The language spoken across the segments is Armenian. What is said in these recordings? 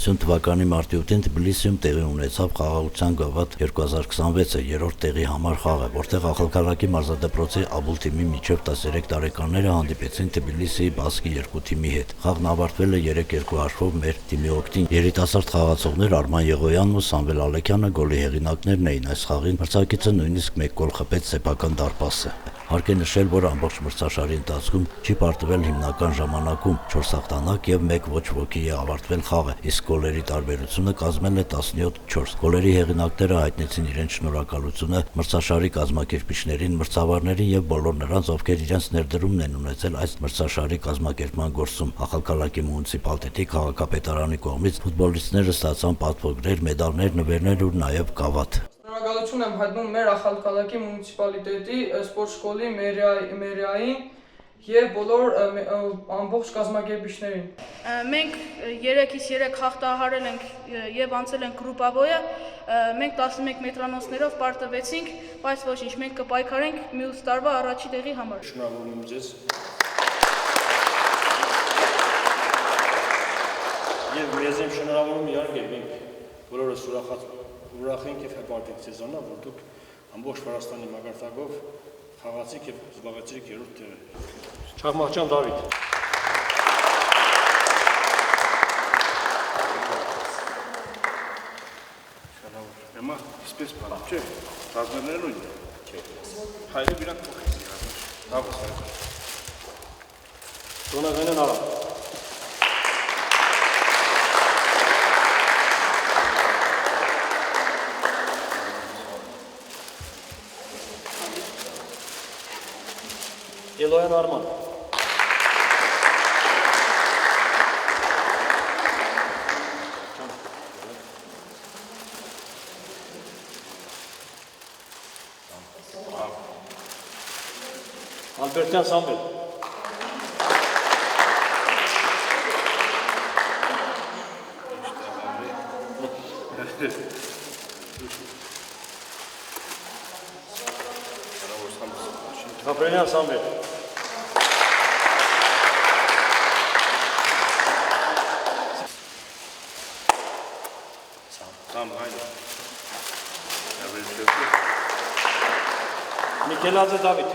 2020 թվականի մարտի 8-ին Թբիլիսիում տեղի ունեցավ խաղաղության գավաթ 2026-ը երրորդ տեղի համար խաղը, որտեղ Ախալքալակի մարզադպրոցի Աբուլ թիմի միջև 13 տարեկանները հանդիպեցին Թբիլիսիի բասկի երկու թիմի հետ։ Խաղն ավարտվել է 3-2 հաշվով մեր թիմի օգտին։ Երիտասարդ խաղացողներ Արման Եղոյանն ու Սամվել Ալեքյանը գոլի հեղինակներն էին այս խաղին, մրցակիցը նույնիսկ 1 գոլ խփեց սեփական դարպասը։ Հարկ է նշել, որ ամբողջ մրցաշարի ընթացքում չի պարտվել հիմնական ժամանակում 4 հաղթանակ եւ 1 ոչ ոքի է ավարտվել խաղը, իսկ գոլերի տարբերությունը կազմել է 17-4։ Գոլերի հեղինակները հայտնեցին իրենց շնորհակալությունը մրցաշարի կազմակերպիչներին, մրցավարներին եւ բոլոր նրանց, ովքեր իրենց ներդրումն են ունեցել այս մրցաշարի կազմակերպման գործում։ Ախալքալակի մունիցիպալիտետի քաղաքապետարանի կողմից ֆուտբոլիստները ստացան պատվոգրեր, մեդալներ, նվերներ ու նաեւ գավաթ։ Շնորհակալություն եմ հայտնում մեր Ախալքալակի մունիցիպալիտետի սպորտ շկոլի մերիային եւ բոլոր ամբողջ կազմակերպիչներին։ Մենք 3-ից 3 հաղթահարել ենք եւ անցել ենք գրուպավորը։ Մենք 11 մետրանոցներով պարտվեցինք, բայց ոչինչ, մենք կպայքարենք մյուս տարվա առաջի տեղի համար։ Շնորհավորում եմ ձեզ։ Եվ մեզ եմ շնորհավորում իհարկե մենք բոլորս ուրախ ենք եւ հպարտենք սեզոնը, որ դուք ամբողջ Վրաստանի մակարդակով խաղացիք եւ զբաղեցրիք երրորդ տեղը։ Չաղմաղջան Դավիթ։ Հիմա իսպես բան չէ, ռազմերներն ույն չէ։ Հայրը իրանք փոխեցին ռազմեր։ Լավ է։ Տոնազանյան արա։ Էլոյան Արման։ Ալբերտյան Սամվել։ Գաբրելյան Սամվել։ Միքելաձե Դավիթ։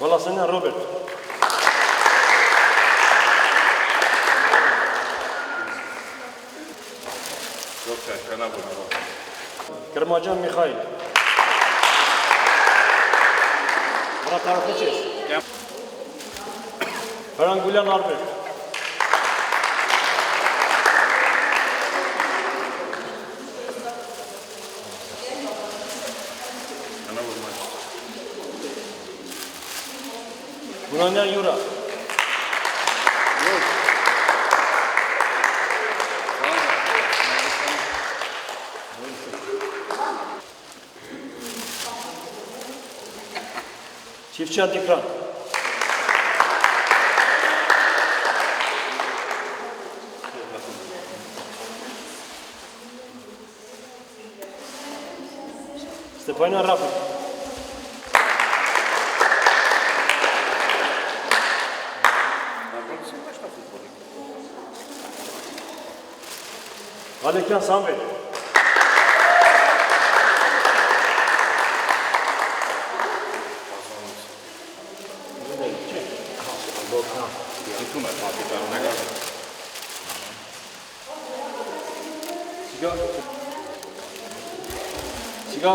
Վալասենյան Ռոբերտ։ Կրմաջան Միխայել։ Վրատարոպիչես։ Հրանգուլյան Արբերտ։ Գունանյան Յուրա։ Չիվչյան Տիգրան։ Ստեփանյան Ռաֆիկ։ Ալեքյան Սամվել։ Սիգա։